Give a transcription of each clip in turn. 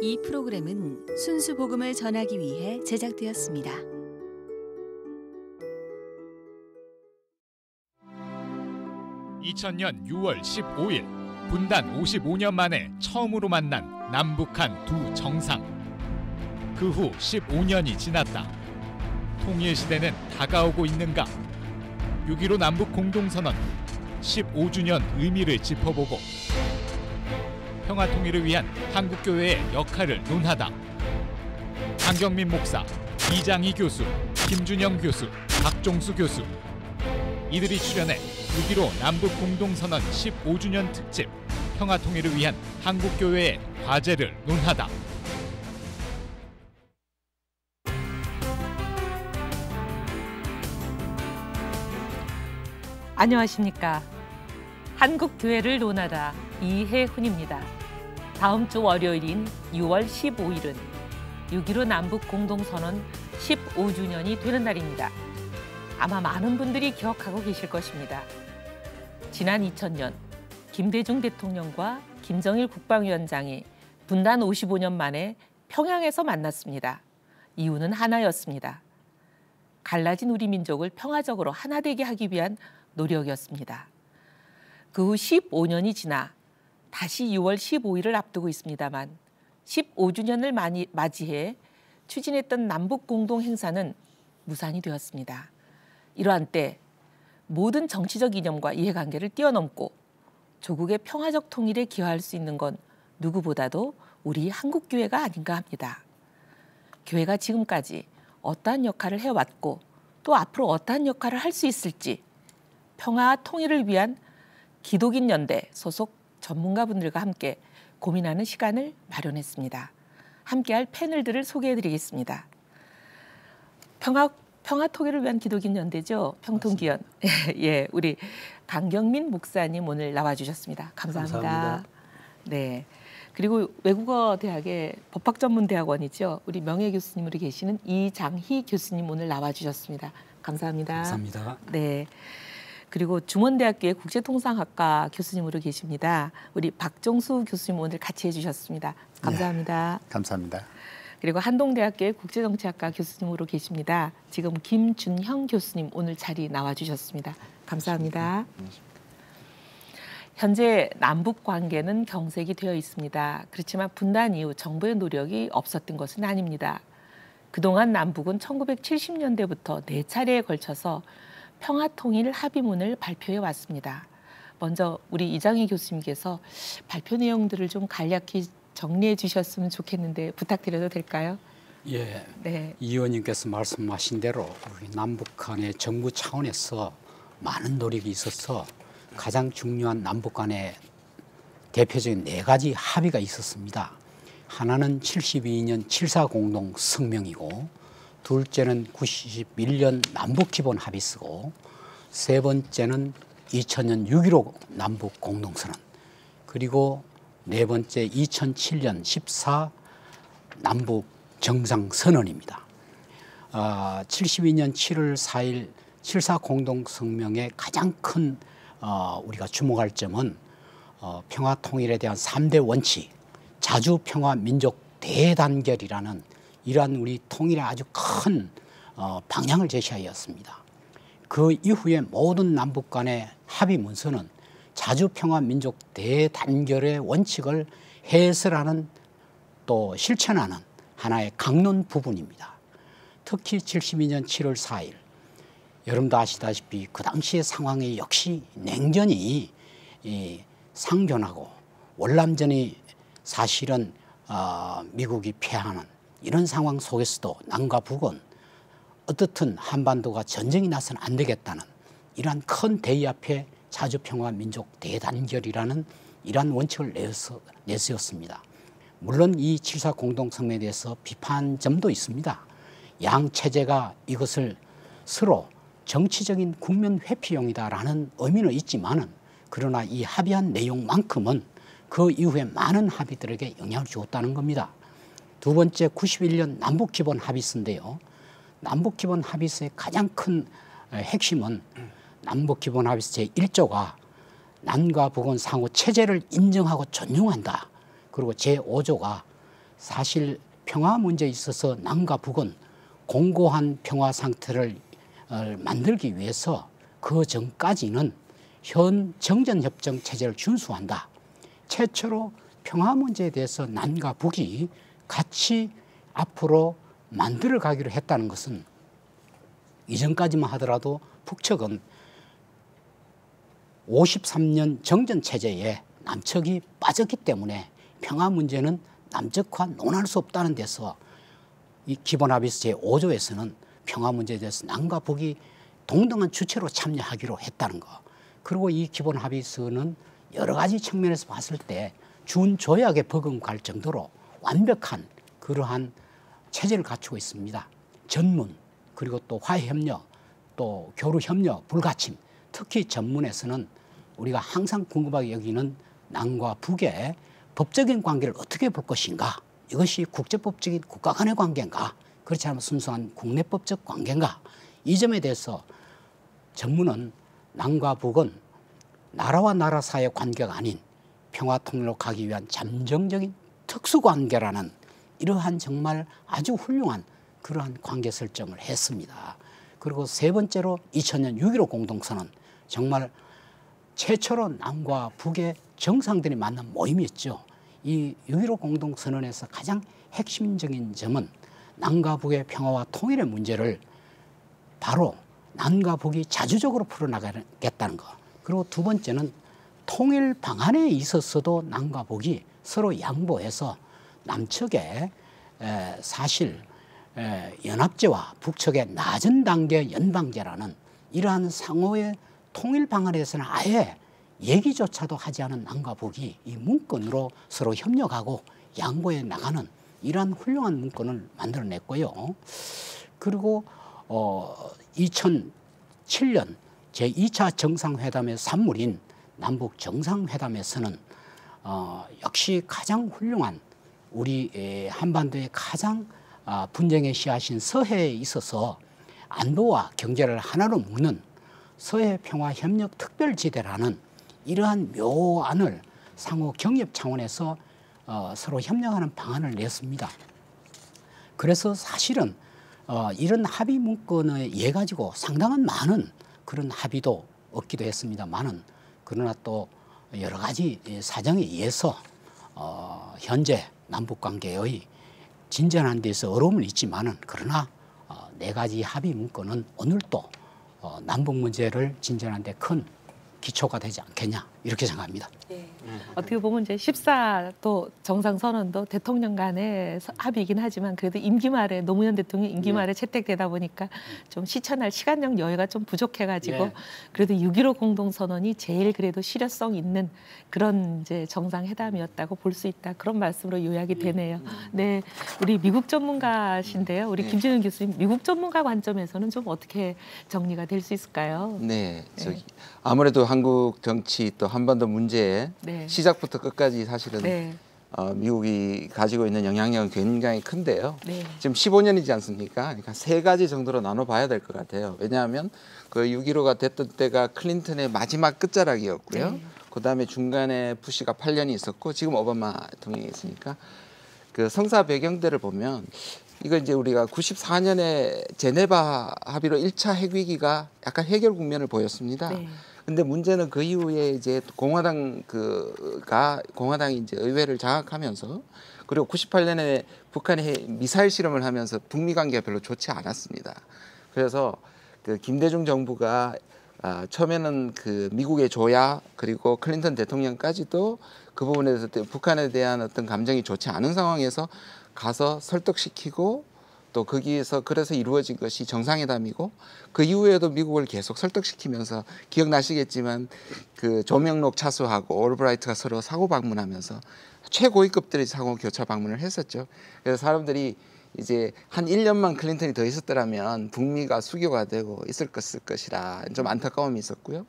이 프로그램은 순수 복음을 전하기 위해 제작되었습니다. (2000년 6월 15일) 분단 55년 만에 처음으로 만난 남북한 두 정상. 그 후 15년이 지났다. 통일시대는 다가오고 있는가? 6.15 남북 공동선언 15주년 의미를 짚어보고 평화통일을 위한 한국교회의 역할을 논하다. 강경민 목사, 이장희 교수, 김준영 교수, 박종수 교수 이들이 출연해 6.15 남북 공동선언 15주년 특집 평화통일을 위한 한국교회의 과제를 논하다. 안녕하십니까. 한국교회를 논하다 이혜훈입니다. 다음 주 월요일인 6월 15일은 6.15 남북 공동선언 15주년이 되는 날입니다. 아마 많은 분들이 기억하고 계실 것입니다. 지난 2000년 김대중 대통령과 김정일 국방위원장이 분단 55년 만에 평양에서 만났습니다. 이유는 하나였습니다. 갈라진 우리 민족을 평화적으로 하나 되게 하기 위한 노력이었습니다. 그 후 15년이 지나 다시 6월 15일을 앞두고 있습니다만 15주년을 맞이해 추진했던 남북 공동 행사는 무산이 되었습니다. 이러한 때 모든 정치적 이념과 이해관계를 뛰어넘고 조국의 평화적 통일에 기여할 수 있는 건 누구보다도 우리 한국교회가 아닌가 합니다. 교회가 지금까지 어떠한 역할을 해왔고 또 앞으로 어떠한 역할을 할 수 있을지 평화와 통일을 위한 기독인 연대 소속 전문가분들과 함께 고민하는 시간을 마련했습니다. 함께할 패널들을 소개해드리겠습니다. 평화 통일을 위한 기독인 연대죠. 평통기연. 예, 우리 강경민 목사님 오늘 나와주셨습니다. 감사합니다. 네. 그리고 외국어 대학의 법학전문대학원이죠. 우리 명예 교수님으로 계시는 이장희 교수님 오늘 나와주셨습니다. 감사합니다. 감사합니다. 네. 그리고 중원대학교의 국제통상학과 교수님으로 계십니다. 우리 박종수 교수님 오늘 같이 해주셨습니다. 감사합니다. 네, 감사합니다. 그리고 한동대학교의 국제정치학과 교수님으로 계십니다. 지금 김준형 교수님 오늘 자리 나와주셨습니다. 감사합니다. 현재 남북 관계는 경색이 되어 있습니다. 그렇지만 분단 이후 정부의 노력이 없었던 것은 아닙니다. 그동안 남북은 1970년대부터 4차례에 걸쳐서 평화통일 합의문을 발표해 왔습니다. 먼저 우리 이장희 교수님께서 발표 내용들을 좀 간략히 정리해 주셨으면 좋겠는데 부탁드려도 될까요? 예, 네. 이 의원님께서 말씀하신 대로 우리 남북 간의 정부 차원에서 많은 노력이 있어서 가장 중요한 남북 간의 대표적인 4가지 합의가 있었습니다. 하나는 72년 7.4 공동 성명이고 둘째는 91년 남북기본 합의서고 세 번째는 2000년 6.15 남북 공동선언 그리고 네 번째 2007년 14 남북 정상선언입니다. 72년 7월 4일 7.4 공동성명의 가장 큰 우리가 주목할 점은 평화통일에 대한 3대 원칙 자주평화 민족 대단결이라는 이러한 우리 통일의 아주 큰 방향을 제시하였습니다. 그 이후에 모든 남북 간의 합의 문서는 자주평화 민족 대단결의 원칙을 해설하는 또 실천하는 하나의 강론 부분입니다. 특히 72년 7월 4일 여러분도 아시다시피 그 당시의 상황이 역시 냉전이 상존하고 월남전이 사실은 미국이 패하는 이런 상황 속에서도 남과 북은 어떻든 한반도가 전쟁이 나서는 안 되겠다는 이러한 큰 대의 앞에 자주평화 민족 대단결이라는 이러한 원칙을 내세웠습니다. 물론 이 7.4 공동성명에 대해서 비판점도 있습니다. 양 체제가 이것을 서로 정치적인 국면 회피용이다라는 의미는 있지만은 그러나 이 합의한 내용만큼은 그 이후에 많은 합의들에게 영향을 주었다는 겁니다. 두 번째 91년 남북기본 합의서인데요. 남북기본 합의서의 가장 큰 핵심은 남북기본 합의서 제1조가 남과 북은 상호 체제를 인정하고 존중한다. 그리고 제5조가 사실 평화 문제에 있어서 남과 북은 공고한 평화 상태를 만들기 위해서 그 전까지는 현 정전협정 체제를 준수한다. 최초로 평화 문제에 대해서 남과 북이 같이 앞으로 만들어 가기로 했다는 것은 이전까지만 하더라도 북측은 53년 정전 체제에 남측이 빠졌기 때문에 평화 문제는 남측과 논할 수 없다는 데서 이 기본합의서 제5조에서는 평화 문제에 대해서 남과 북이 동등한 주체로 참여하기로 했다는 거. 그리고 이 기본합의서는 여러 가지 측면에서 봤을 때 준조약에 버금갈 정도로 완벽한 그러한 체제를 갖추고 있습니다. 전문, 그리고 또 화해협력, 또 교류협력, 불가침, 특히 전문에서는 우리가 항상 궁금하게 여기는 남과 북의 법적인 관계를 어떻게 볼 것인가, 이것이 국제법적인 국가 간의 관계인가, 그렇지 않으면 순수한 국내법적 관계인가, 이 점에 대해서 전문은 남과 북은 나라와 나라 사이의 관계가 아닌 평화 통일로 가기 위한 잠정적인 특수관계라는 이러한 정말 아주 훌륭한 그러한 관계 설정을 했습니다. 그리고 세 번째로 2000년 6.15 공동선언, 정말 최초로 남과 북의 정상들이 만난 모임이었죠. 이 6.15 공동선언에서 가장 핵심적인 점은 남과 북의 평화와 통일의 문제를 바로 남과 북이 자주적으로 풀어나가겠다는 것. 그리고 두 번째는 통일 방안에 있어서도 남과 북이 서로 양보해서 남측의 사실 연합제와 북측의 낮은 단계 연방제라는 이러한 상호의 통일 방안에 대해서는 아예 얘기조차도 하지 않은 남과 북이 이 문건으로 서로 협력하고 양보해 나가는 이러한 훌륭한 문건을 만들어냈고요. 그리고 2007년 제2차 정상회담의 산물인 남북 정상회담에서는 역시 가장 훌륭한 우리 한반도의 가장 분쟁의 씨앗인 서해에 있어서 안보와 경제를 하나로 묶는 서해 평화 협력 특별지대라는 이러한 묘안을 상호 경협 차원에서 서로 협력하는 방안을 냈습니다. 그래서 사실은 이런 합의 문건에 예 가지고 상당한 많은 그런 합의도 얻기도 했습니다만은, 그러나 또 여러 가지 사정에 의해서 현재 남북관계의 진전하는 데서 어려움은 있지만은, 그러나 네 가지 합의 문건은 오늘도 남북 문제를 진전하는 데 큰 기초가 되지 않겠냐, 이렇게 생각합니다. 네. 어떻게 보면 이제 14도 정상선언도 대통령 간의 합의이긴 하지만 그래도 임기 말에 노무현 대통령 임기 말에 채택되다 보니까 좀 실천할 시간적 여유가 좀 부족해가지고 그래도 6.15 공동선언이 제일 그래도 실효성 있는 그런 이제 정상회담이었다고 볼 수 있다, 그런 말씀으로 요약이 되네요. 네, 우리 미국 전문가신데요, 우리 김준영 교수님, 미국 전문가 관점에서는 좀 어떻게 정리가 될 수 있을까요? 네, 저기 아무래도 한국 정치 또 한반도 문제에 시작부터 끝까지 사실은 미국이 가지고 있는 영향력은 굉장히 큰데요. 지금 15년이지 않습니까? 그러니까 세 가지 정도로 나눠봐야 될 것 같아요. 왜냐하면 그 6.15가 됐던 때가 클린턴의 마지막 끝자락이었고요. 그다음에 중간에 부시가 8년이 있었고 지금 오바마 대통령이 있으니까 그 성사 배경들을 보면 이거 이제 우리가 94년에 제네바 합의로 1차 핵위기가 약간 해결 국면을 보였습니다. 근데 문제는 그 이후에 이제 공화당이 이제 의회를 장악하면서, 그리고 98년에 북한이 미사일 실험을 하면서 북미 관계가 별로 좋지 않았습니다. 그래서 그 김대중 정부가 처음에는 그 미국의 조야 그리고 클린턴 대통령까지도 그 부분에 대해서 북한에 대한 어떤 감정이 좋지 않은 상황에서 가서 설득시키고, 또 거기에서 그래서 이루어진 것이 정상회담이고, 그 이후에도 미국을 계속 설득시키면서, 기억나시겠지만 그 조명록 차수하고 올브라이트가 서로 사고 방문하면서 최고위급들이 상호 교차 방문을 했었죠. 그래서 사람들이 이제 한 1년만 클린턴이 더 있었더라면 북미가 수교가 되고 있을 것이라 좀 안타까움이 있었고요.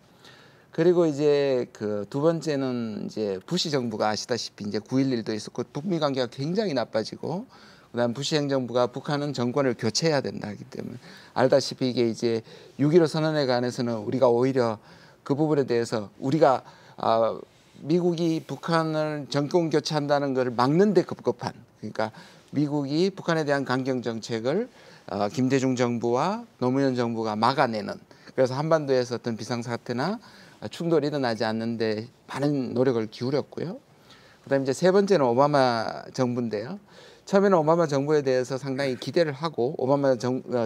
그리고 이제 그 두 번째는 이제 부시 정부가 아시다시피 이제 9.11도 있었고 북미 관계가 굉장히 나빠지고, 그다음 부시 행정부가 북한은 정권을 교체해야 된다 하기 때문에, 알다시피 이게 이제 6.15 선언에 관해서는 우리가 오히려 그 부분에 대해서 우리가 미국이 북한을 정권 교체한다는 것을 막는 데 급급한, 그러니까 미국이 북한에 대한 강경 정책을 김대중 정부와 노무현 정부가 막아내는, 그래서 한반도에서 어떤 비상사태나 충돌이 일어나지 않는데 많은 노력을 기울였고요. 그다음에 이제 세 번째는 오바마 정부인데요. 처음에는 오바마 정부에 대해서 상당히 기대를 하고 오바마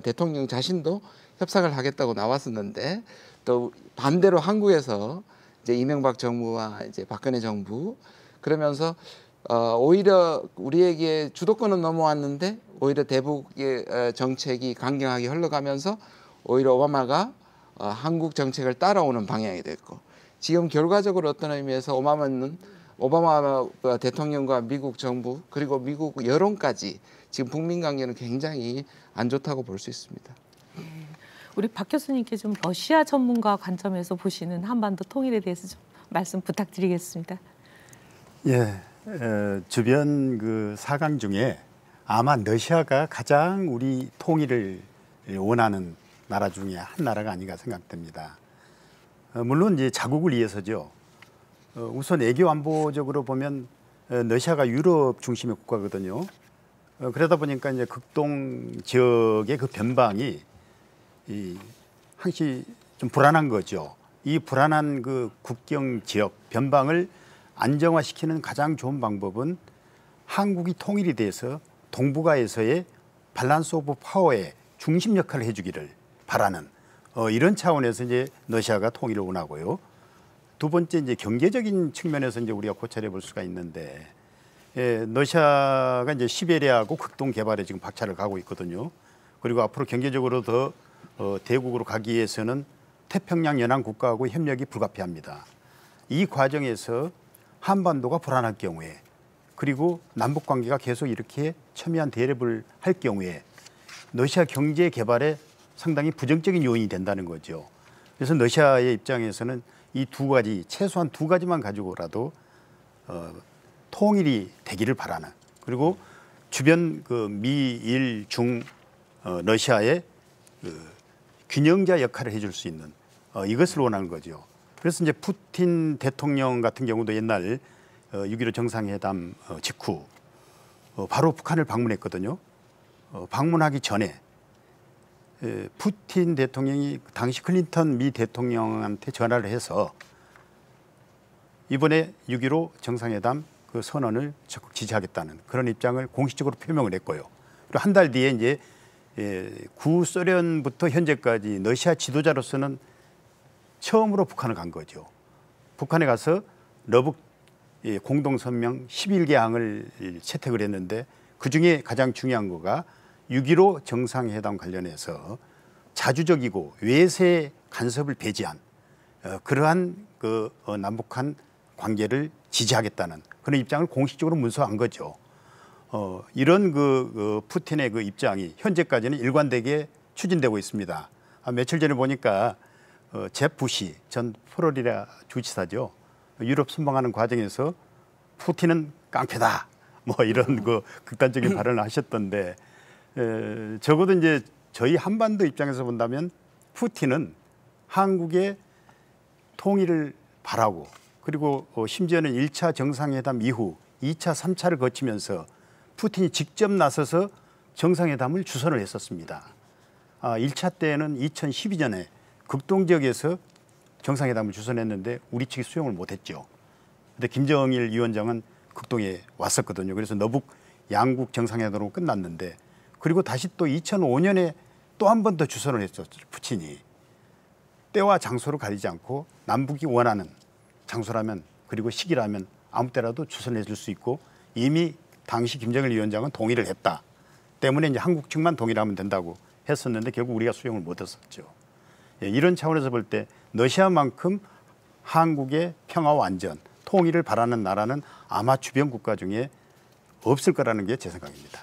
대통령 자신도 협상을 하겠다고 나왔었는데, 또 반대로 한국에서 이제 이명박 정부와 이제 박근혜 정부, 그러면서 오히려 우리에게 주도권은 넘어왔는데 오히려 대북의 정책이 강경하게 흘러가면서 오히려 오바마가 한국 정책을 따라오는 방향이 됐고, 지금 결과적으로 어떤 의미에서 오바마 대통령과 미국 정부 그리고 미국 여론까지 지금 북미 관계는 굉장히 안 좋다고 볼 수 있습니다. 우리 박 교수님께 좀 러시아 전문가 관점에서 보시는 한반도 통일에 대해서 좀 말씀 부탁드리겠습니다. 예, 주변 그 사강 중에 아마 러시아가 가장 우리 통일을 원하는 나라 중에 한 나라가 아닌가 생각됩니다. 물론 이제 자국을 위해서죠. 우선 외교 안보적으로 보면 러시아가 유럽 중심의 국가거든요. 그러다 보니까 이제 극동 지역의 그 변방이 항시 좀 불안한 거죠. 이 불안한 그 국경 지역 변방을 안정화시키는 가장 좋은 방법은 한국이 통일이 돼서 동북아에서의 밸런스 오브 파워의 중심 역할을 해주기를 바라는 이런 차원에서 이제 러시아가 통일을 원하고요. 두 번째 이제 경제적인 측면에서 이제 우리가 고찰해 볼 수가 있는데, 러시아가 이제 시베리아하고 극동 개발에 지금 박차를 가고 있거든요. 그리고 앞으로 경제적으로 더 대국으로 가기 위해서는 태평양 연안 국가하고 협력이 불가피합니다. 이 과정에서 한반도가 불안할 경우에, 그리고 남북 관계가 계속 이렇게 첨예한 대립을 할 경우에 러시아 경제 개발에 상당히 부정적인 요인이 된다는 거죠. 그래서 러시아의 입장에서는 이 두 가지, 최소한 두 가지만 가지고라도 통일이 되기를 바라는, 그리고 주변 그 미일 중 러시아의 그 균형자 역할을 해줄 수 있는 이것을 원하는 거죠. 그래서 이제 푸틴 대통령 같은 경우도 옛날 6.15 정상회담 직후 바로 북한을 방문했거든요. 방문하기 전에 푸틴 대통령이 당시 클린턴 미 대통령한테 전화를 해서 이번에 6.15 정상회담 그 선언을 적극 지지하겠다는 그런 입장을 공식적으로 표명을 했고요. 그리고 한 달 뒤에 이제 구소련부터 현재까지 러시아 지도자로서는 처음으로 북한을 간 거죠. 북한에 가서 러북 공동선명 11개항을 채택을 했는데, 그중에 가장 중요한 거가 6.15 정상회담 관련해서 자주적이고 외세 간섭을 배제한 그러한 그 남북한 관계를 지지하겠다는 그런 입장을 공식적으로 문서한 거죠. 이런 그 푸틴의 그 입장이 현재까지는 일관되게 추진되고 있습니다. 며칠 전에 보니까 제프 부시 전 플로리다 주지사죠. 유럽 순방하는 과정에서 푸틴은 깡패다, 뭐 이런 그 극단적인 발언을 하셨던데, 적어도 이제 저희 한반도 입장에서 본다면 푸틴은 한국의 통일을 바라고, 그리고 심지어는 1차 정상회담 이후 2차, 3차를 거치면서 푸틴이 직접 나서서 정상회담을 주선을 했었습니다. 1차 때는 2012년에 극동지역에서 정상회담을 주선했는데 우리 측이 수용을 못했죠. 근데 김정일 위원장은 극동에 왔었거든요. 그래서 너북 양국 정상회담으로 끝났는데, 그리고 다시 또 2005년에 또 한 번 더 주선을 했었죠. 푸틴이. 때와 장소를 가리지 않고 남북이 원하는 장소라면, 그리고 시기라면 아무 때라도 주선해 줄 수 있고, 이미 당시 김정일 위원장은 동의를 했다 때문에 이제 한국 측만 동의하면 된다고 했었는데 결국 우리가 수용을 못했었죠. 이런 차원에서 볼 때 러시아만큼 한국의 평화와 안전, 통일을 바라는 나라는 아마 주변 국가 중에 없을 거라는 게 제 생각입니다.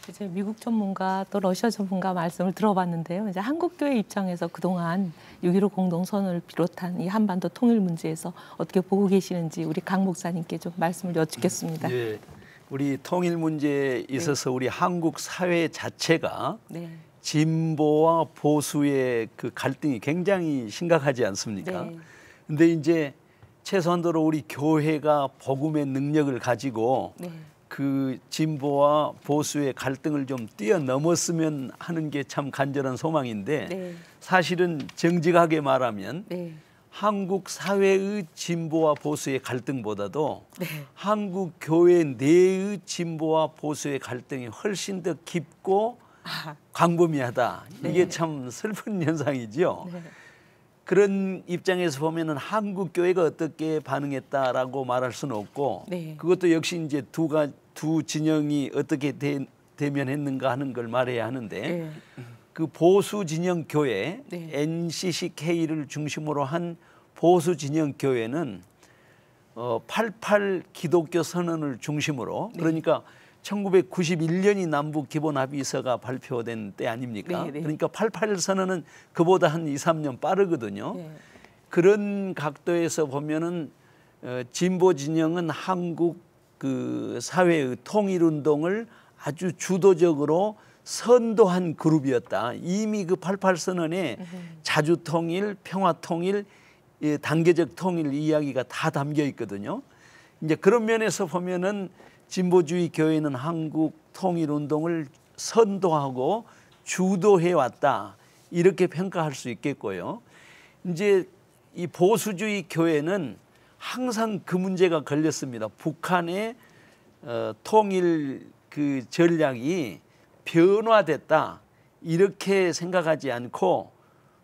이제 미국 전문가 또 러시아 전문가 말씀을 들어봤는데요. 이제 한국교회 입장에서 그동안 6.15 공동선언을 비롯한 이 한반도 통일 문제에서 어떻게 보고 계시는지 우리 강 목사님께 좀 말씀을 여쭙겠습니다. 네, 우리 통일 문제에 있어서 우리 한국 사회 자체가 진보와 보수의 그 갈등이 굉장히 심각하지 않습니까? 근데 이제 최소한도로 우리 교회가 복음의 능력을 가지고 네. 그 진보와 보수의 갈등을 좀 뛰어넘었으면 하는 게 참 간절한 소망인데 네. 사실은 정직하게 말하면 네. 한국 사회의 진보와 보수의 갈등보다도 네. 한국 교회 내의 진보와 보수의 갈등이 훨씬 더 깊고 광범위하다. 네. 이게 참 슬픈 현상이죠. 네. 그런 입장에서 보면은 한국 교회가 어떻게 반응했다라고 말할 수는 없고 네. 그것도 역시 이제 두 진영이 어떻게 대면했는가 하는 걸 말해야 하는데 네. 그 보수 진영 교회 네. NCCK를 중심으로 한 보수 진영 교회는 88 기독교 선언을 중심으로 네. 그러니까 1991년이 남북 기본 합의서가 발표된 때 아닙니까? 네, 네. 그러니까 88 선언은 그보다 한 2, 3년 빠르거든요. 네. 그런 각도에서 보면은 진보 진영은 한국 그 사회의 통일 운동을 아주 주도적으로 선도한 그룹이었다. 이미 그 88 선언에 자주 통일, 평화 통일, 단계적 통일 이야기가 다 담겨 있거든요. 이제 그런 면에서 보면은 진보주의 교회는 한국 통일 운동을 선도하고 주도해 왔다. 이렇게 평가할 수 있겠고요. 이제 이 보수주의 교회는 항상 그 문제가 걸렸습니다. 북한의 통일 그 전략이 변화됐다. 이렇게 생각하지 않고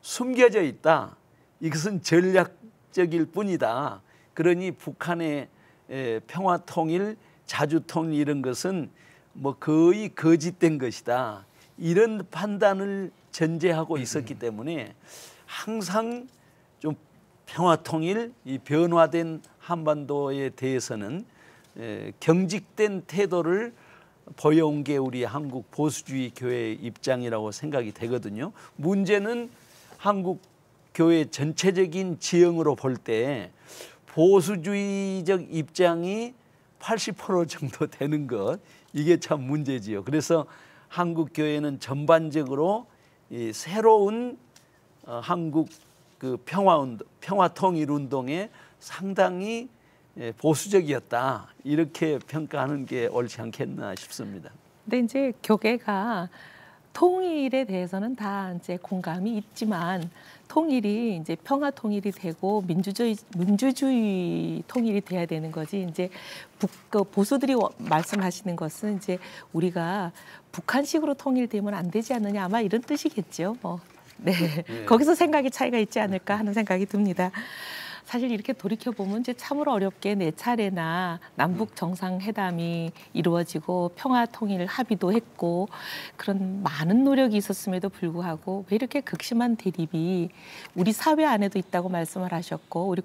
숨겨져 있다. 이것은 전략적일 뿐이다. 그러니 북한의 평화 통일, 자주 통일 이런 것은 뭐 거의 거짓된 것이다. 이런 판단을 전제하고 있었기 때문에 항상 좀 평화 통일, 이 변화된 한반도에 대해서는 경직된 태도를 보여온 게 우리 한국 보수주의 교회의 입장이라고 생각이 되거든요. 문제는 한국 교회 전체적인 지형으로 볼 때 보수주의적 입장이 80% 정도 되는 것, 이게 참 문제지요. 그래서 한국 교회는 전반적으로 이 새로운 한국 그 평화 통일 운동에 상당히 보수적이었다. 이렇게 평가하는 게 옳지 않겠나 싶습니다. 근데 이제 교계가 통일에 대해서는 다 이제 공감이 있지만 통일이 이제 평화 통일이 되고 민주주의 통일이 돼야 되는 거지. 이제 보수들이 말씀하시는 것은 이제 우리가 북한식으로 통일되면 안 되지 않느냐, 아마 이런 뜻이겠죠. 네. 거기서 생각의 차이가 있지 않을까 하는 생각이 듭니다. 사실 이렇게 돌이켜보면 이제 참으로 어렵게 4차례나 남북 정상회담이 이루어지고 평화 통일 합의도 했고 그런 많은 노력이 있었음에도 불구하고 왜 이렇게 극심한 대립이 우리 사회 안에도 있다고 말씀을 하셨고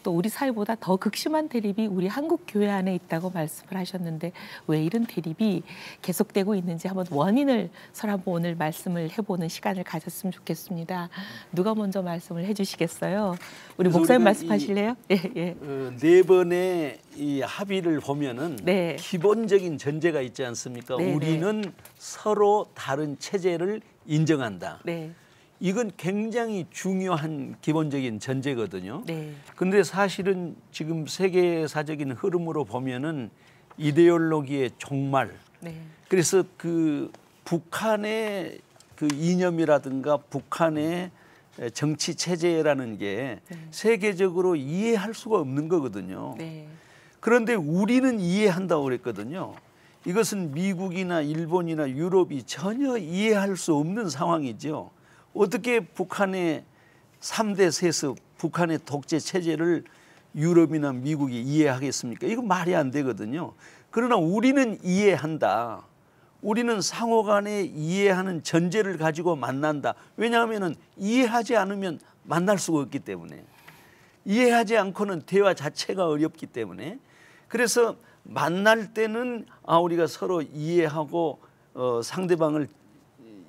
또 우리 사회보다 더 극심한 대립이 우리 한국 교회 안에 있다고 말씀을 하셨는데 왜 이런 대립이 계속되고 있는지 한번 원인을 서로 한번 오늘 말씀을 해보는 시간을 가졌으면 좋겠습니다. 누가 먼저 말씀을 해주시겠어요? 우리 목사님 말씀하실래요? 예. 네 번의 이 합의를 보면은 네. 기본적인 전제가 있지 않습니까? 네, 우리는 네. 서로 다른 체제를 인정한다. 네. 이건 굉장히 중요한 기본적인 전제거든요. 네. 근데 사실은 지금 세계사적인 흐름으로 보면은 이데올로기의 종말. 네. 그래서 그 북한의 그 이념이라든가 북한의 정치 체제라는 게 세계적으로 이해할 수가 없는 거거든요. 네. 그런데 우리는 이해한다고 그랬거든요. 이것은 미국이나 일본이나 유럽이 전혀 이해할 수 없는 상황이죠. 어떻게 북한의 3대 세습, 북한의 독재 체제를 유럽이나 미국이 이해하겠습니까? 이거 말이 안 되거든요. 그러나 우리는 이해한다. 우리는 상호간에 이해하는 전제를 가지고 만난다. 왜냐하면 이해하지 않으면 만날 수가 없기 때문에. 이해하지 않고는 대화 자체가 어렵기 때문에. 그래서 만날 때는 우리가 서로 이해하고 상대방을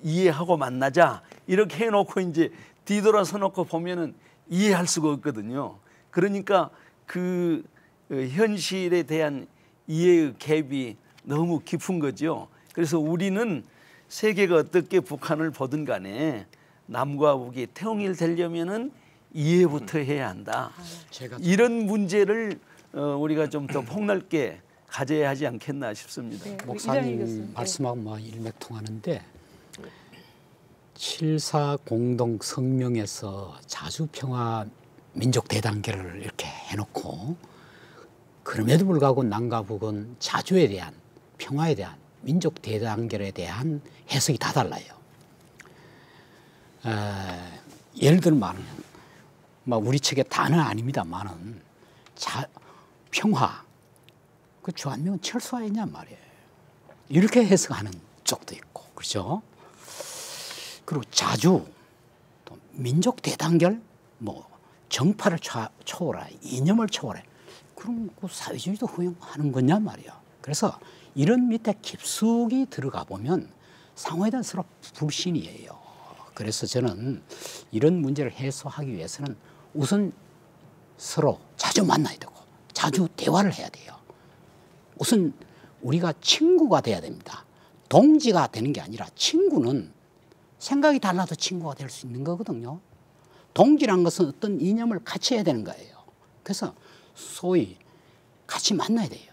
이해하고 만나자. 이렇게 해놓고 이제 뒤돌아서 놓고 보면은 이해할 수가 없거든요. 그러니까 그 현실에 대한 이해의 갭이 너무 깊은 거죠. 그래서 우리는 세계가 어떻게 북한을 보든 간에 남과 북이 통일되려면은 이해부터 해야 한다. 이런 문제를 우리가 좀 더 폭넓게 가져야 하지 않겠나 싶습니다. 네, 목사님 말씀하고 뭐 일맥통하는데 7.4 공동성명에서 자주평화 민족 대단계를 이렇게 해놓고 그럼에도 불구하고 남과 북은 자주에 대한 평화에 대한 민족 대단결에 대한 해석이 다 달라요. 예를 들면 우리 측의 단어 아닙니다만은 평화 그 주한미군 철수하였냐 말이에요. 이렇게 해석하는 쪽도 있고 그렇죠. 그리고 자주 또 민족 대단결 정파를 초월해 이념을 초월해 그럼 그 사회주의도 허용하는 거냐 말이야. 그래서 이런 밑에 깊숙이 들어가 보면 상호에 대한 서로 불신이에요. 그래서 저는 이런 문제를 해소하기 위해서는 우선 서로 자주 만나야 되고 자주 대화를 해야 돼요. 우선 우리가 친구가 돼야 됩니다. 동지가 되는 게 아니라 친구는 생각이 달라도 친구가 될 수 있는 거거든요. 동지란 것은 어떤 이념을 같이 해야 되는 거예요. 그래서 소위 같이 만나야 돼요.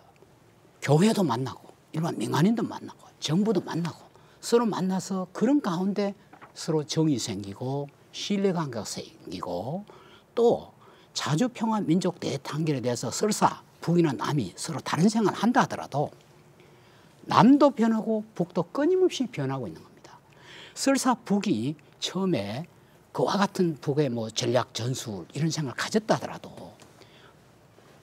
교회도 만나고 일반 민간인도 만나고 정부도 만나고 서로 만나서 그런 가운데 서로 정이 생기고 신뢰관계가 생기고 또 자주평화 민족 대단결에 대해서 설사 북이나 남이 서로 다른 생각을 한다 하더라도 남도 변하고 북도 끊임없이 변하고 있는 겁니다. 설사 북이 처음에 그와 같은 북의 전략 전술 이런 생각을 가졌다 하더라도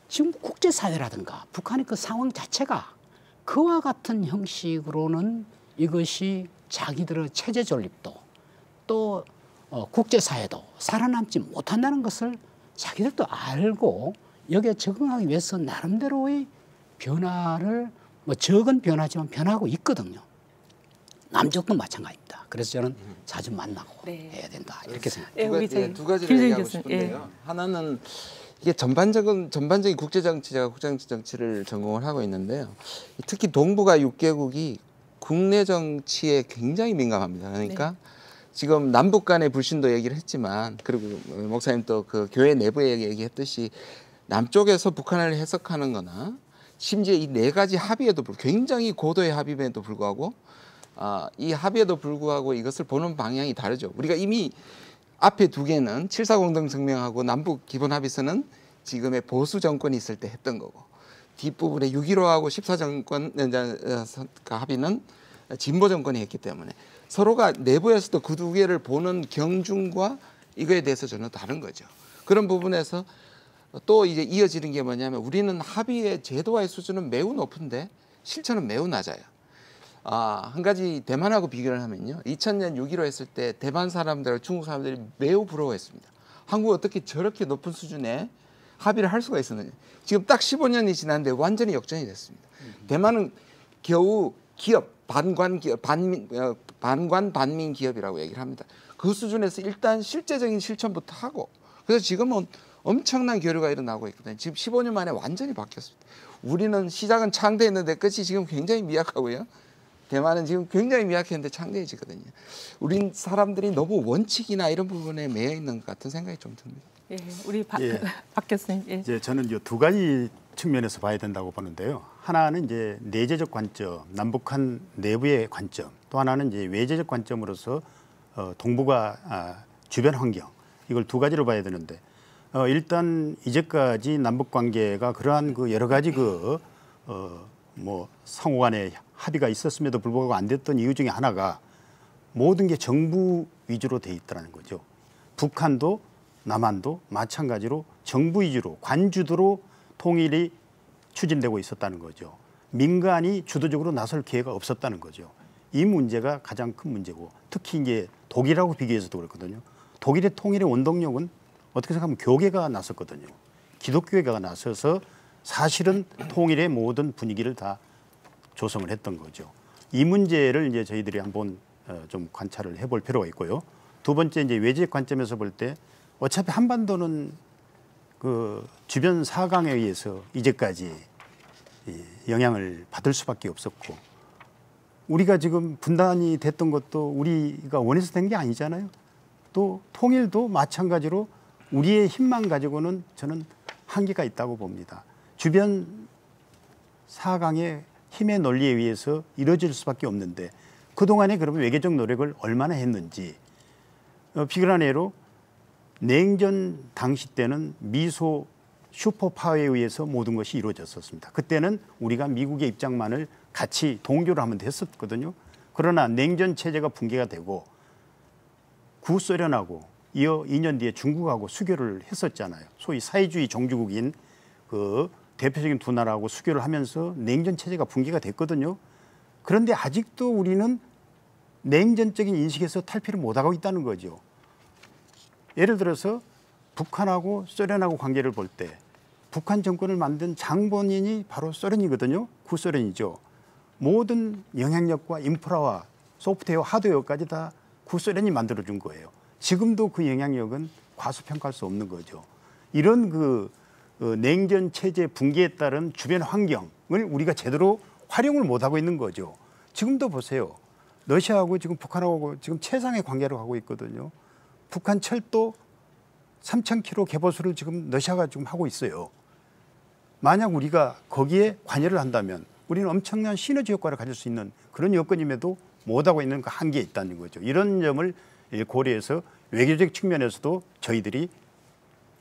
지금 국제사회라든가 북한의 그 상황 자체가 그와 같은 형식으로는 이것이 자기들의 체제 존립도 또 국제사회도 살아남지 못한다는 것을 자기들도 알고 여기에 적응하기 위해서 나름대로의 변화를 적은 변화지만 변하고 있거든요. 남쪽도 마찬가지입니다. 그래서 저는 자주 만나고 해야 된다 이렇게 생각합니다. 두 가지를 얘기하고 싶은데요. 하나는 이게 전반적인 국제정치, 제가 국제정치를 전공을 하고 있는데요. 특히 동북아 6개국이 국내 정치에 굉장히 민감합니다. 그러니까 지금 남북 간의 불신도 얘기를 했지만 그리고 목사님 또 그 교회 내부에 얘기했듯이 남쪽에서 북한을 해석하는 거나 심지어 이 네 가지 합의에도 굉장히 고도의 합의에도 불구하고 이 합의에도 불구하고 이것을 보는 방향이 다르죠. 우리가 이미 앞에 두 개는 7.4 공동성명하고 남북 기본합의서는 지금의 보수 정권이 있을 때 했던 거고 뒷부분에 6.15하고 14 정권 합의는 진보 정권이 했기 때문에 서로가 내부에서도 그 두 개를 보는 경중과 이거에 대해서 전혀 다른 거죠. 그런 부분에서 또 이제 이어지는 게 뭐냐면 우리는 합의의 제도화의 수준은 매우 높은데 실천은 매우 낮아요. 한 가지 대만하고 비교를 하면요. 2000년 6.15 했을 때 대만 사람들, 중국 사람들이 매우 부러워했습니다. 한국이 어떻게 저렇게 높은 수준의 합의를 할 수가 있었느냐. 지금 딱 15년이 지났는데 완전히 역전이 됐습니다. 대만은 겨우 기업, 반관 반민 기업이라고 얘기를 합니다. 그 수준에서 일단 실제적인 실천부터 하고 그래서 지금은 엄청난 교류가 일어나고 있거든요. 지금 15년 만에 완전히 바뀌었습니다. 우리는 시작은 창대했는데 끝이 지금 굉장히 미약하고요. 대만은 지금 굉장히 미약했는데 창대해지거든요. 우린 사람들이 너무 원칙이나 이런 부분에 매여 있는 것 같은 생각이 좀 듭니다. 예, 우리 박 교수님. 예. 이제 저는 이 두 가지 측면에서 봐야 된다고 보는데요. 하나는 이제 내재적 관점, 남북한 내부의 관점, 또 하나는 이제 외재적 관점으로서 동북아 주변 환경 이걸 두 가지로 봐야 되는데 일단 이제까지 남북 관계가 그러한 그 여러 가지 상호간의 합의가 있었음에도 불구하고 안 됐던 이유 중에 하나가 모든 게 정부 위주로 돼 있다는 거죠. 북한도 남한도 마찬가지로 정부 위주로 관주도로 통일이 추진되고 있었다는 거죠. 민간이 주도적으로 나설 기회가 없었다는 거죠. 이 문제가 가장 큰 문제고 특히 이제 독일하고 비교해서도 그렇거든요. 독일의 통일의 원동력은 어떻게 생각하면 교계가 나섰거든요. 기독교회가 나서서 사실은 통일의 모든 분위기를 다 조성을 했던 거죠. 이 문제를 이제 저희들이 한번 좀 관찰을 해볼 필요가 있고요. 두 번째 이제 외적 관점에서 볼 때 어차피 한반도는 그 주변 사강에 의해서 이제까지 영향을 받을 수밖에 없었고 우리가 지금 분단이 됐던 것도 우리가 원해서 된 게 아니잖아요. 또 통일도 마찬가지로 우리의 힘만 가지고는 저는 한계가 있다고 봅니다. 주변 사강의 힘의 논리에 의해서 이루어질 수밖에 없는데 그동안에 그러면 외교적 노력을 얼마나 했는지 비근한 예로 냉전 당시 때는 미소 슈퍼파워에 의해서 모든 것이 이루어졌었습니다. 그때는 우리가 미국의 입장만을 같이 동조를 하면 됐었거든요. 그러나 냉전 체제가 붕괴가 되고 구소련하고 이어 2년 뒤에 중국하고 수교를 했었잖아요. 소위 사회주의 종주국인 그 대표적인 두 나라하고 수교를 하면서 냉전 체제가 붕괴가 됐거든요. 그런데 아직도 우리는 냉전적인 인식에서 탈피를 못하고 있다는 거죠. 예를 들어서 북한하고 소련하고 관계를 볼 때 북한 정권을 만든 장본인이 바로 소련이거든요. 구소련이죠. 모든 영향력과 인프라와 소프트웨어, 하드웨어까지 다 구소련이 만들어준 거예요. 지금도 그 영향력은 과소평가할 수 없는 거죠. 이런 그 냉전 체제 붕괴에 따른 주변 환경을 우리가 제대로 활용을 못하고 있는 거죠. 지금도 보세요. 러시아하고 지금 북한하고 지금 최상의 관계를 하고 있거든요. 북한 철도 3,000km 개보수를 지금 러시아가 지금 하고 있어요. 만약 우리가 거기에 관여를 한다면 우리는 엄청난 시너지 효과를 가질 수 있는 그런 여건임에도 못하고 있는 그 한계에 있다는 거죠. 이런 점을 고려해서 외교적 측면에서도 저희들이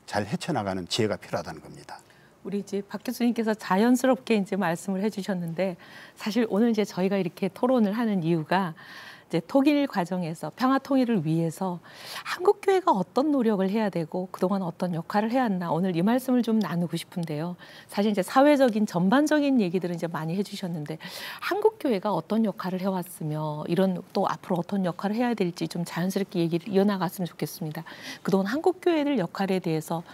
잘 헤쳐나가는 지혜가 필요하다는 겁니다. 우리 이제 박 교수님께서 자연스럽게 이제 말씀을 해주셨는데 사실 오늘 이제 저희가 이렇게 토론을 하는 이유가 이제 통일 과정에서 평화 통일을 위해서 한국 교회가 어떤 노력을 해야 되고 그동안 어떤 역할을 해야 했나 오늘 이 말씀을 좀 나누고 싶은데요. 사실 이제 사회적인 전반적인 얘기들은 이제 많이 해주셨는데 한국 교회가 어떤 역할을 해왔으며 이런 또 앞으로 어떤 역할을 해야 될지 좀 자연스럽게 얘기를 이어나갔으면 좋겠습니다. 그동안 한국 교회들 역할에 대해서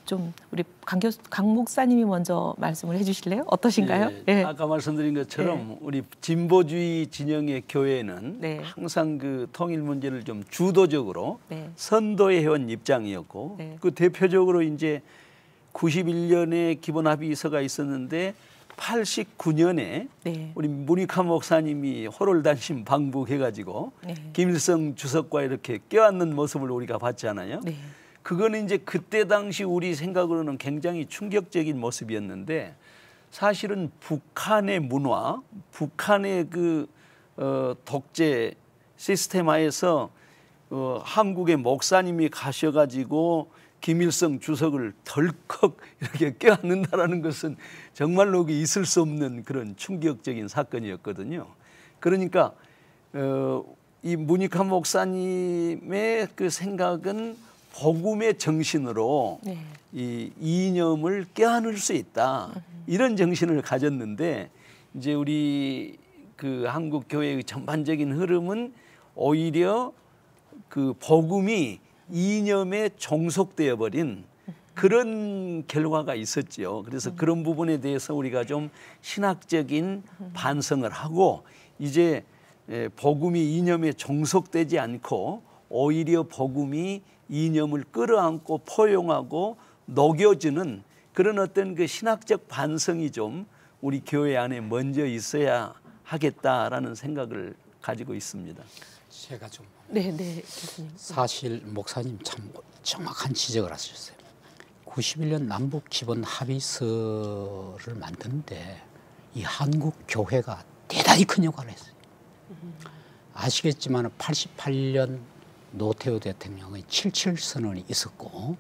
좀 우리 강 목사님이 먼저 말씀을 해주실래요? 어떠신가요? 네, 아까 말씀드린 것처럼 네. 우리 진보주의 진영의 교회는 네. 항상 그 통일 문제를 좀 주도적으로 네. 선도해온 입장이었고 네. 그 대표적으로 이제 91년에 기본 합의서가 있었는데 89년에 네. 우리 문익환 목사님이 호롤단신 방북해가지고 네. 김일성 주석과 이렇게 껴안는 모습을 우리가 봤잖아요. 네. 그거는 이제 그때 당시 우리 생각으로는 굉장히 충격적인 모습이었는데 사실은 북한의 문화, 북한의 그 독재 시스템 하에서 한국의 목사님이 가셔가지고 김일성 주석을 덜컥 이렇게 껴안는다라는 것은 정말로 있을 수 없는 그런 충격적인 사건이었거든요. 그러니까 이 문익환 목사님의 그 생각은 복음의 정신으로 네. 이 이념을 껴안을 수 있다 이런 정신을 가졌는데 이제 우리 그 한국 교회의 전반적인 흐름은 오히려 그 복음이 이념에 종속되어 버린 그런 결과가 있었죠. 그래서 그런 부분에 대해서 우리가 좀 신학적인 반성을 하고 이제 복음이 이념에 종속되지 않고 오히려 복음이 이념을 끌어안고 포용하고 녹여주는 그런 어떤 그 신학적 반성이 좀 우리 교회 안에 먼저 있어야 하겠다라는 생각을 가지고 있습니다. 제가 좀 네, 교수님. 사실 목사님 참 정확한 지적을 하셨어요. 91년 남북 기본 합의서를 만드는데 이 한국 교회가 대단히 큰 역할을 했어요. 아시겠지만 88년 노태우 대통령의 77 선언이 있었고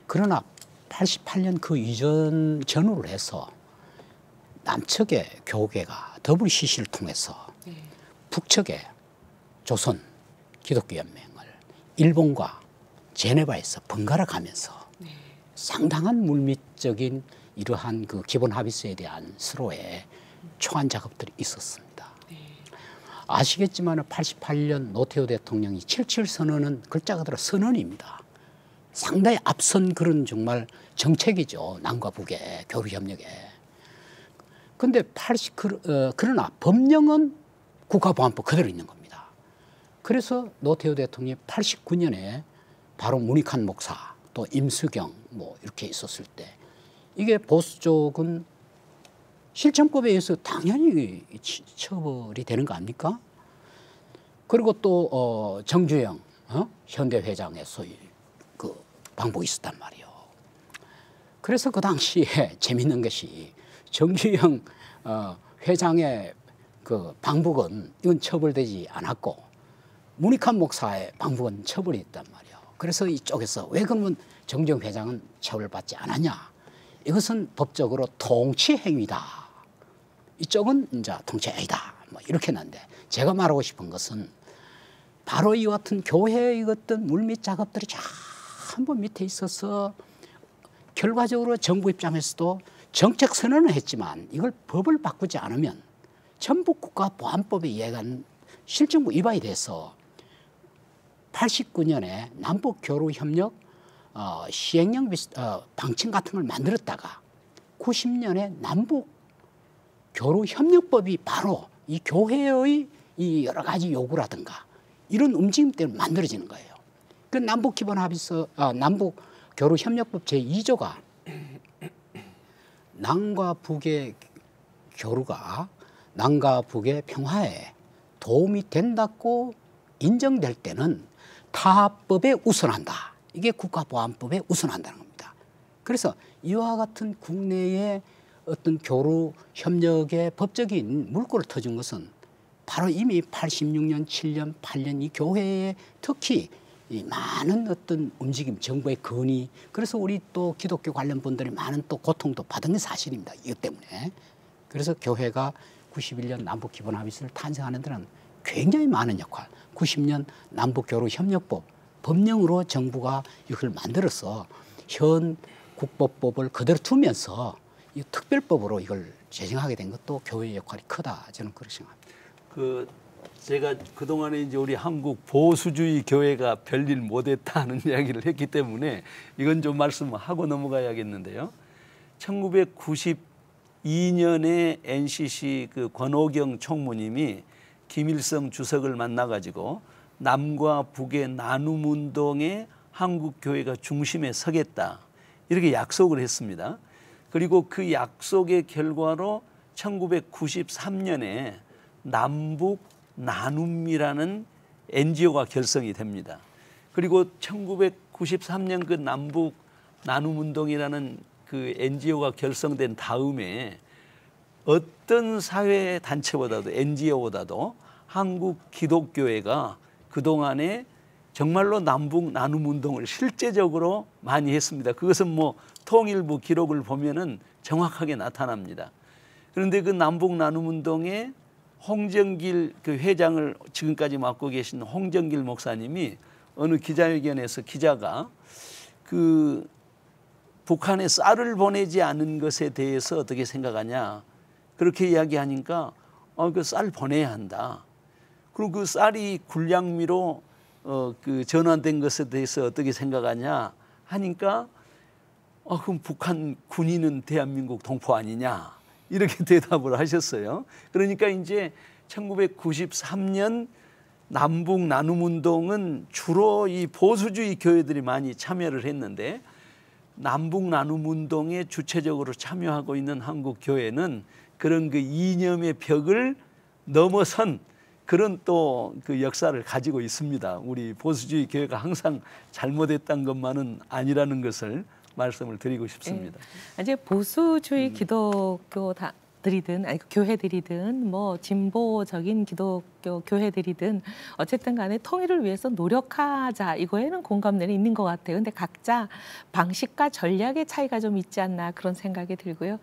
그러나 88년 그 이전 전후를 해서 남측의 교계가 WCC를 통해서 북측의 조선 기독교연맹을 일본과 제네바에서 번갈아 가면서 상당한 물밑적인 이러한 그 기본 합의서에 대한 서로의 초안 작업들이 있었습니다. 아시겠지만 88년 노태우 대통령이 77 선언은 글자 그대로 선언입니다. 상당히 앞선 그런 정말 정책이죠. 남과 북의 교류협력에. 그런데 그러나 법령은 국가보안법 그대로 있는 겁니다. 그래서 노태우 대통령이 89년에 바로 문익환 목사 또 임수경 뭐 이렇게 있었을 때 이게 보수 쪽은 실천법에 의해서 당연히 처벌이 되는 거 아닙니까? 그리고 또 정주영 현대 회장의 소위 그 방법이 있었단 말이에요. 그래서 그 당시에 재밌는 것이 정규영 회장의 그 방북은 이건 처벌되지 않았고 문익환 목사의 방북은 처벌이 있단 말이에요. 그래서 이쪽에서 왜 그러면 정규영 회장은 처벌받지 않았냐? 이것은 법적으로 통치 행위다. 이쪽은 이제 통치 행위다. 뭐 이렇게 했는데 제가 말하고 싶은 것은 바로 이 같은 교회의 어떤 물밑 작업들이 전부 밑에 있어서 결과적으로 정부 입장에서도 정책 선언을 했지만 이걸 법을 바꾸지 않으면 전북 국가보안법에 의한 실정부 위반이 돼서 89년에 남북교류협력 시행령 방침 같은 걸 만들었다가 90년에 남북교류협력법이 바로 이 교회의 이 여러 가지 요구라든가 이런 움직임 때문에 만들어지는 거예요. 그 남북교류협력법 제2조가 남과 북의 교류가 남과 북의 평화에 도움이 된다고 인정될 때는 타법에 우선한다. 이게 국가보안법에 우선한다는 겁니다. 그래서 이와 같은 국내의 어떤 교류 협력의 법적인 물꼬를 터준 것은 바로 이미 86년, 7년, 8년 이 교회에 특히 이 많은 어떤 움직임, 정부의 건의, 그래서 우리 또 기독교 관련 분들이 많은 또 고통도 받은 게 사실입니다. 이것 때문에. 그래서 교회가 91년 남북기본합의서를 탄생하는 데는 굉장히 많은 역할, 90년 남북교류협력법, 법령으로 정부가 이걸 만들어서 현 국법법을 그대로 두면서 이 특별법으로 이걸 제정하게 된 것도 교회의 역할이 크다. 저는 그렇게 생각합니다. 제가 그동안에 이제 우리 한국 보수주의 교회가 별일 못했다는 이야기를 했기 때문에 이건 좀 말씀하고 넘어가야겠는데요. 1992년에 NCC 그 권오경 총무님이 김일성 주석을 만나가지고 남과 북의 나눔운동에 한국 교회가 중심에 서겠다 이렇게 약속을 했습니다. 그리고 그 약속의 결과로 1993년에 남북 나눔이라는 NGO가 결성이 됩니다. 그리고 1993년 그 남북 나눔운동이라는 그 NGO가 결성된 다음에 어떤 사회 단체보다도 NGO보다도 한국 기독교회가 그동안에 정말로 남북 나눔운동을 실제적으로 많이 했습니다. 그것은 뭐 통일부 기록을 보면은 정확하게 나타납니다. 그런데 그 남북 나눔운동에 홍정길 그 회장을 지금까지 맡고 계신 홍정길 목사님이 어느 기자회견에서 기자가 그 북한에 쌀을 보내지 않은 것에 대해서 어떻게 생각하냐 그렇게 이야기하니까 그 쌀 보내야 한다. 그리고 그 쌀이 군량미로 그 전환된 것에 대해서 어떻게 생각하냐 하니까 그럼 북한 군인은 대한민국 동포 아니냐 이렇게 대답을 하셨어요. 그러니까 이제 1993년 남북 나눔운동은 주로 이 보수주의 교회들이 많이 참여를 했는데 남북 나눔운동에 주체적으로 참여하고 있는 한국 교회는 그런 그 이념의 벽을 넘어선 그런 또 그 역사를 가지고 있습니다. 우리 보수주의 교회가 항상 잘못했던 것만은 아니라는 것을 말씀을 드리고 싶습니다. 네. 이제 보수주의 기독교들이든 아니 교회들이든 뭐 진보적인 기독교 교회들이든 어쨌든 간에 통일을 위해서 노력하자 이거에는 공감대는 있는 것 같아요. 근데 각자 방식과 전략의 차이가 좀 있지 않나 그런 생각이 들고요.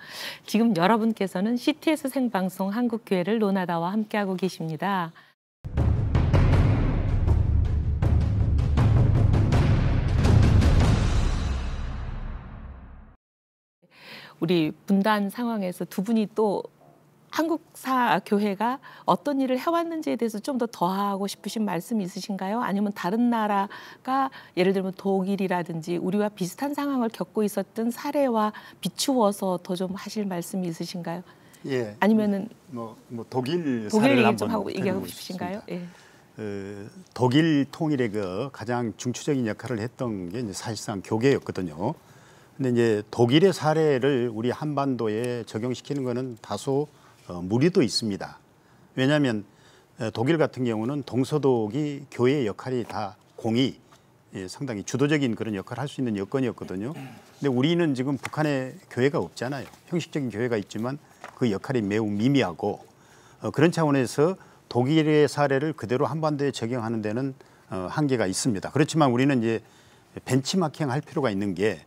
지금 여러분께서는 CTS 생방송 한국교회를 논하다와 함께하고 계십니다. 우리 분단 상황에서 두 분이 또 한국사 교회가 어떤 일을 해왔는지에 대해서 좀 더 더하고 싶으신 말씀 있으신가요? 아니면 다른 나라가 예를 들면 독일이라든지 우리와 비슷한 상황을 겪고 있었던 사례와 비추어서 더 좀 하실 말씀이 있으신가요? 예. 아니면은 독일 사례를 얘기 좀 한번 하고 얘기하고 싶으신가요? 예. 독일 통일의 그 가장 중추적인 역할을 했던 게 이제 사실상 교계였거든요. 근데 이제 독일의 사례를 우리 한반도에 적용시키는 것은 다소 무리도 있습니다. 왜냐하면 독일 같은 경우는 동서독이 교회의 역할이 다 공히 상당히 주도적인 그런 역할을 할 수 있는 여건이었거든요. 근데 우리는 지금 북한에 교회가 없잖아요. 형식적인 교회가 있지만 그 역할이 매우 미미하고 그런 차원에서 독일의 사례를 그대로 한반도에 적용하는 데는 한계가 있습니다. 그렇지만 우리는 이제 벤치마킹 할 필요가 있는 게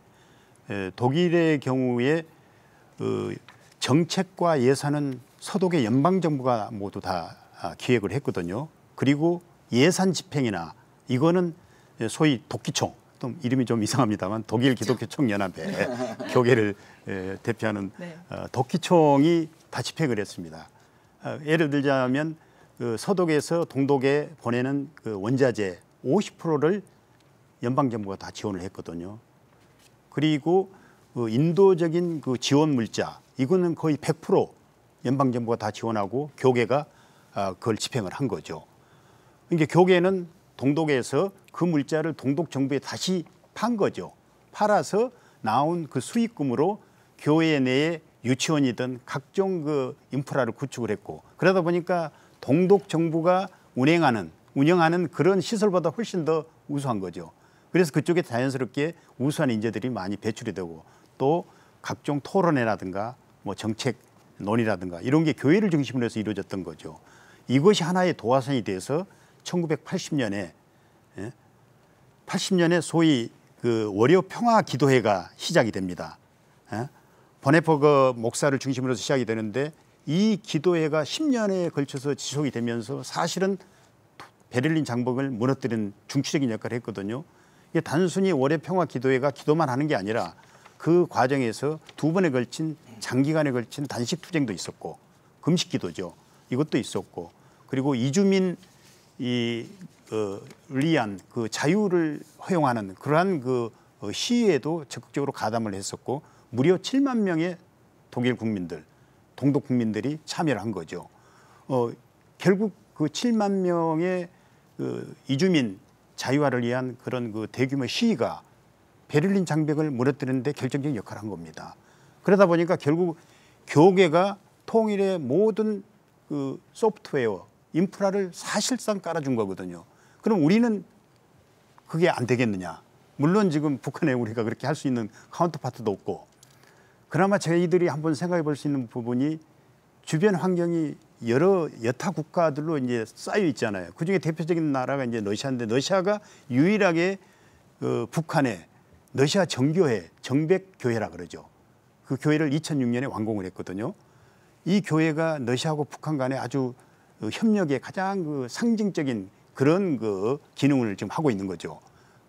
독일의 경우에 정책과 예산은 서독의 연방정부가 모두 다 기획을 했거든요. 그리고 예산 집행이나 이거는 소위 독기총, 또 이름이 좀 이상합니다만 독일 기독교총연합회 교계를 대표하는 독기총이 다 집행을 했습니다. 예를 들자면 그 서독에서 동독에 보내는 그 원자재 50%를 연방정부가 다 지원을 했거든요. 그리고 그 인도적인 그 지원 물자 이거는 거의 100% 연방정부가 다 지원하고 교계가 그걸 집행을 한 거죠. 그러니까 교계는 동독에서 그 물자를 동독 정부에 다시 판 거죠. 팔아서 나온 그 수익금으로 교회 내에 유치원이든 각종 그 인프라를 구축을 했고 그러다 보니까 동독 정부가 운영하는 그런 시설보다 훨씬 더 우수한 거죠. 그래서 그쪽에 자연스럽게 우수한 인재들이 많이 배출이 되고 또 각종 토론회라든가 뭐 정책 논의라든가 이런 게 교회를 중심으로 해서 이루어졌던 거죠. 이것이 하나의 도화선이 돼서 1980년에 80년에 소위 그 월요 평화 기도회가 시작이 됩니다. 버네퍼거 목사를 중심으로 해서 시작이 되는데 이 기도회가 10년에 걸쳐서 지속이 되면서 사실은 베를린 장벽을 무너뜨리는 중추적인 역할을 했거든요. 이게 단순히 월요 평화 기도회가 기도만 하는 게 아니라 그 과정에서 2번에 걸친 장기간에 걸친 단식 투쟁도 있었고 금식 기도죠. 이것도 있었고 그리고 이주민 위한 그 자유를 허용하는 그러한 그 시위에도 적극적으로 가담을 했었고 무려 7만 명의 독일 국민들, 동독 국민들이 참여를 한 거죠. 결국 그 7만 명의 그 이주민 자유화를 위한 그런 그 대규모 시위가 베를린 장벽을 무너뜨리는 데 결정적인 역할을 한 겁니다. 그러다 보니까 결국 교계가 통일의 모든 그 소프트웨어, 인프라를 사실상 깔아준 거거든요. 그럼 우리는 그게 안 되겠느냐. 물론 지금 북한에 우리가 그렇게 할 수 있는 카운터파트도 없고 그나마 저희들이 한번 생각해 볼 수 있는 부분이 주변 환경이 여러 여타 국가들로 이제 쌓여 있잖아요. 그중에 대표적인 나라가 이제 러시아인데 러시아가 유일하게 그 북한에 러시아 정교회, 정백교회라 그러죠. 그 교회를 2006년에 완공을 했거든요. 이 교회가 러시아하고 북한 간에 아주 협력의 가장 그 상징적인 그런 그 기능을 지금 하고 있는 거죠.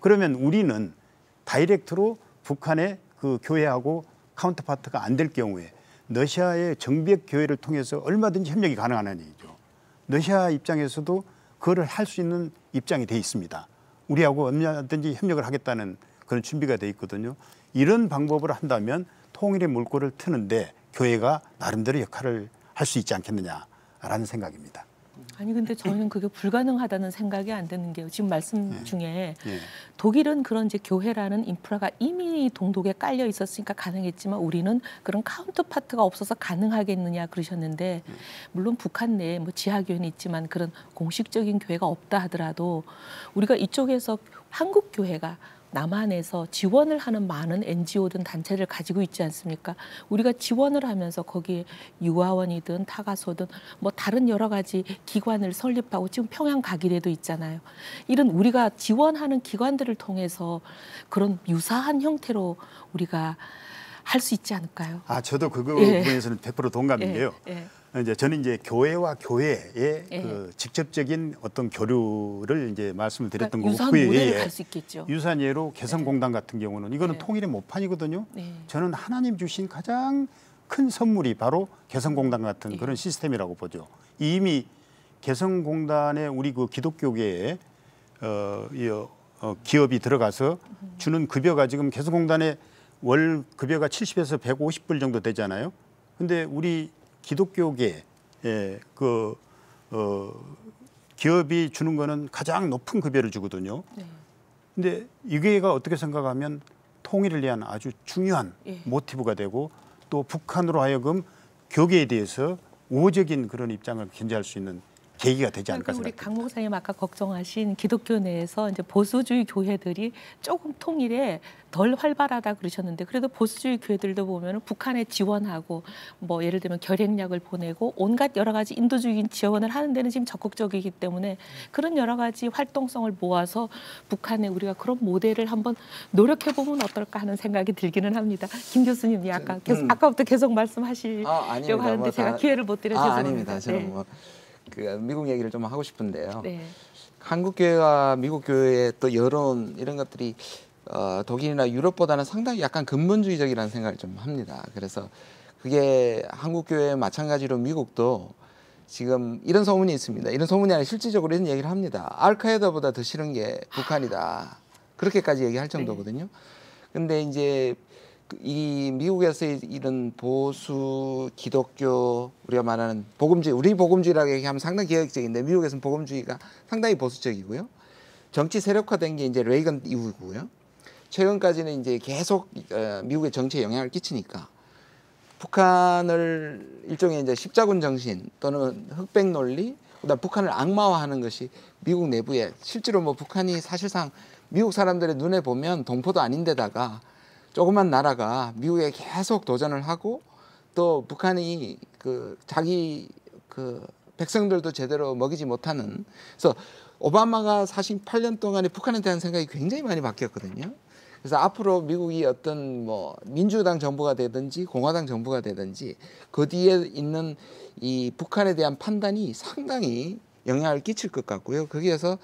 그러면 우리는 다이렉트로 북한의 그 교회하고 카운터파트가 안 될 경우에 러시아의 정백 교회를 통해서 얼마든지 협력이 가능한 얘기죠. 러시아 입장에서도 그거를 할 수 있는 입장이 돼 있습니다. 우리하고 얼마든지 협력을 하겠다는 그런 준비가 돼 있거든요. 이런 방법을 한다면 통일의 물꼬를 트는데 교회가 나름대로 역할을 할 수 있지 않겠느냐라는 생각입니다. 아니 근데 저는 그게 불가능하다는 생각이 안 드는 게요. 지금 말씀 중에 독일은 그런 이제 교회라는 인프라가 이미 동독에 깔려 있었으니까 가능했지만 우리는 그런 카운터파트가 없어서 가능하겠느냐 그러셨는데 물론 북한 내에 뭐 지하교회는 있지만 그런 공식적인 교회가 없다 하더라도 우리가 이쪽에서 한국 교회가 남한에서 지원을 하는 많은 NGO든 단체를 가지고 있지 않습니까? 우리가 지원을 하면서 거기에 유아원이든 타가소든 뭐 다른 여러 가지 기관을 설립하고 지금 평양 가기대도 있잖아요. 이런 우리가 지원하는 기관들을 통해서 그런 유사한 형태로 우리가 할 수 있지 않을까요? 저도 그거 부분에서는 100% 동감인데요. 이제 저는 이제 교회와 교회의 그 직접적인 어떤 교류를 이제 말씀을 드렸던 거고 유사한 모델을 갈 수 있겠죠. 유사한 예로 개성공단 같은 경우는 이거는 통일의 모판이거든요. 저는 하나님 주신 가장 큰 선물이 바로 개성공단 같은 그런 시스템이라고 보죠. 이미 개성공단에 우리 그 기독교계에 기업이 들어가서 주는 급여가 지금 개성공단에 월 급여가 70에서 150불 정도 되잖아요. 근데 우리 기독교계 기업이 주는 거는 가장 높은 급여를 주거든요. 근데 이게가 어떻게 생각하면 통일을 위한 아주 중요한 모티브가 되고 또 북한으로 하여금 교계에 대해서 우호적인 그런 입장을 견지할 수 있는 계기가 되지 않을까 우리 생각합니다. 강 목사님 아까 걱정하신 기독교 내에서 이제 보수주의 교회들이 조금 통일에 덜 활발하다 그러셨는데 그래도 보수주의 교회들도 보면 북한에 지원하고 뭐 예를 들면 결핵약을 보내고 온갖 여러 가지 인도주의적인 지원을 하는 데는 지금 적극적이기 때문에 그런 여러 가지 활동성을 모아서 북한에 우리가 그런 모델을 한번 노력해 보면 어떨까 하는 생각이 들기는 합니다. 김 교수님이 아까부터 계속 말씀하시려고 하는데 뭐 제가 기회를 못 드려 죄송합니다. 아닙니다. 저는 뭐 그 미국 얘기를 좀 하고 싶은데요. 네. 한국 교회와 미국 교회의 또 여론 이런 것들이 독일이나 유럽보다는 상당히 약간 근본주의적이라는 생각을 좀 합니다. 그래서 그게 한국 교회 마찬가지로 미국도 지금 이런 소문이 있습니다. 이런 소문이 아니라 실질적으로 이런 얘기를 합니다. 알카에다보다 더 싫은 게 북한이다. 그렇게까지 얘기할 정도거든요. 근데 이제 이 미국에서 이런 보수 기독교 우리가 말하는 복음주의, 우리 복음주의라고 얘기하면 상당히 개혁적인데 미국에서는 복음주의가 상당히 보수적이고요. 정치 세력화된 게 이제 레이건 이후고요. 최근까지는 이제 계속 미국의 정치에 영향을 끼치니까 북한을 일종의 이제 십자군 정신 또는 흑백 논리, 그다음 북한을 악마화하는 것이 미국 내부에 실제로 뭐 북한이 사실상 미국 사람들의 눈에 보면 동포도 아닌데다가 조그만 나라가 미국에 계속 도전을 하고 또 북한이 그 자기 그 백성들도 제대로 먹이지 못하는, 그래서 오바마가 48년 동안에 북한에 대한 생각이 굉장히 많이 바뀌었거든요. 그래서 앞으로 미국이 어떤 뭐 민주당 정부가 되든지 공화당 정부가 되든지 그 뒤에 있는 이 북한에 대한 판단이 상당히 영향을 끼칠 것 같고요. 거기에서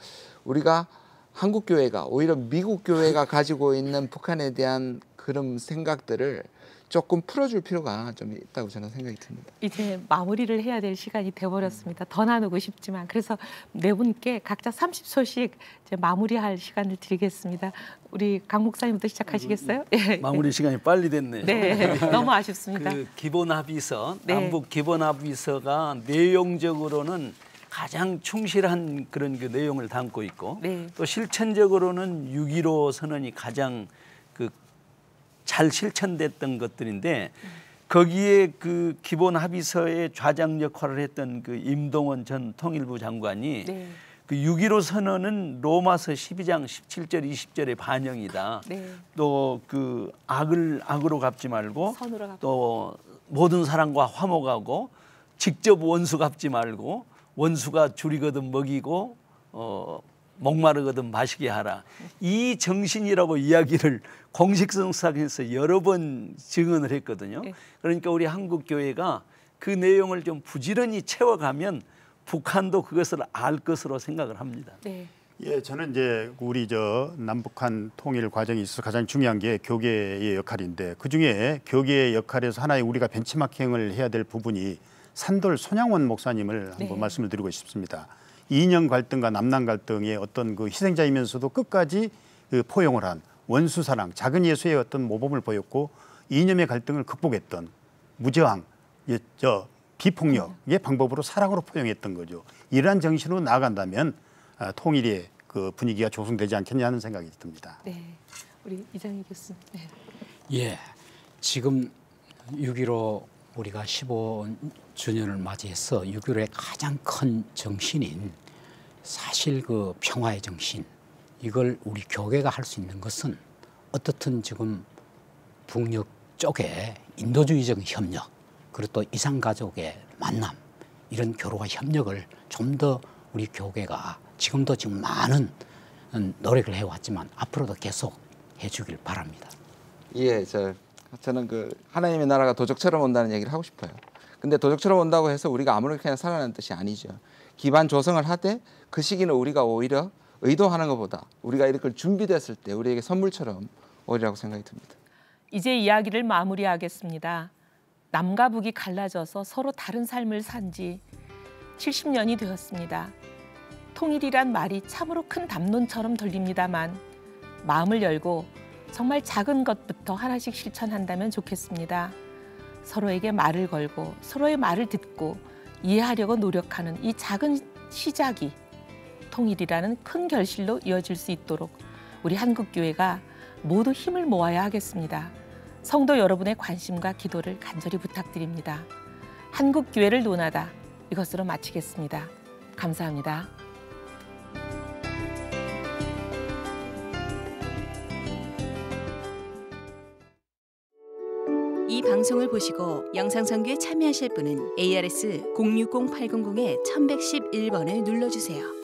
우리가 한국 교회가 오히려 미국 교회가 가지고 있는 북한에 대한 그런 생각들을 조금 풀어줄 필요가 좀 있다고 저는 생각이 듭니다. 이제 마무리를 해야 될 시간이 돼버렸습니다. 더 나누고 싶지만 그래서 네 분께 각자 30초씩 이제 마무리할 시간을 드리겠습니다. 우리 강 목사님부터 시작하시겠어요? 마무리 시간이 빨리 됐네요. 네, 너무 아쉽습니다. 그 기본 합의서, 네. 남북 기본 합의서가 내용적으로는 가장 충실한 그런 그 내용을 담고 있고 네. 또 실천적으로는 6.15 선언이 가장 그 잘 실천됐던 것들인데 거기에 그 기본 합의서의 좌장 역할을 했던 그 임동원 전 통일부 장관이 네. 그 6.15 선언은 로마서 12장 17절 20절의 반영이다. 네. 또 그 악을 악으로 갚지 말고 선으로 갚고. 또 모든 사람과 화목하고 직접 원수 갚지 말고 원수가 줄이거든 먹이고 목마르거든 마시게 하라. 이 정신이라고 이야기를 공식성상에서 여러 번 증언을 했거든요. 네. 그러니까 우리 한국 교회가 그 내용을 좀 부지런히 채워가면 북한도 그것을 알 것으로 생각을 합니다. 네. 예, 저는 이제 우리 남북한 통일 과정에 있어서 가장 중요한 게 교계의 역할인데 그 중에 교계의 역할에서 하나의 우리가 벤치마킹을 해야 될 부분이 산돌 손양원 목사님을 한번 네. 말씀을 드리고 싶습니다. 이념 갈등과 남남 갈등의 어떤 그 희생자이면서도 끝까지 그 포용을 한 원수사랑, 작은 예수의 어떤 모범을 보였고 이념의 갈등을 극복했던 무저항, 비폭력의 방법으로 사랑으로 포용했던 거죠. 이러한 정신으로 나아간다면 통일의 그 분위기가 조성되지 않겠냐 하는 생각이 듭니다. 네, 우리 이장희 교수님. 네. 예, 지금 6.15 우리가 15주년을 맞이해서 6.15의 가장 큰 정신인 사실 그 평화의 정신, 이걸 우리 교회가 할 수 있는 것은 어떻든 지금 북녘 쪽에 인도주의적 협력, 그리고 또 이산가족의 만남, 이런 교류와 협력을 좀 더 우리 교회가 지금도 지금 많은 노력을 해왔지만 앞으로도 계속 해주길 바랍니다. 예, 저는 그 하나님의 나라가 도적처럼 온다는 얘기를 하고 싶어요. 근데 도적처럼 온다고 해서 우리가 아무렇게나 살아나는 뜻이 아니죠. 기반 조성을 하되 그 시기는 우리가 오히려 의도하는 것보다 우리가 이렇게 준비됐을 때 우리에게 선물처럼 오리라고 생각이 듭니다. 이제 이야기를 마무리하겠습니다. 남과 북이 갈라져서 서로 다른 삶을 산 지 70년이 되었습니다. 통일이란 말이 참으로 큰 담론처럼 들립니다만 마음을 열고 정말 작은 것부터 하나씩 실천한다면 좋겠습니다. 서로에게 말을 걸고 서로의 말을 듣고 이해하려고 노력하는 이 작은 시작이 통일이라는 큰 결실로 이어질 수 있도록 우리 한국교회가 모두 힘을 모아야 하겠습니다. 성도 여러분의 관심과 기도를 간절히 부탁드립니다. 한국교회를 논하다, 이것으로 마치겠습니다. 감사합니다. 이 방송을 보시고 영상 선교에 참여하실 분은 ARS 060-800-1111번을 눌러주세요.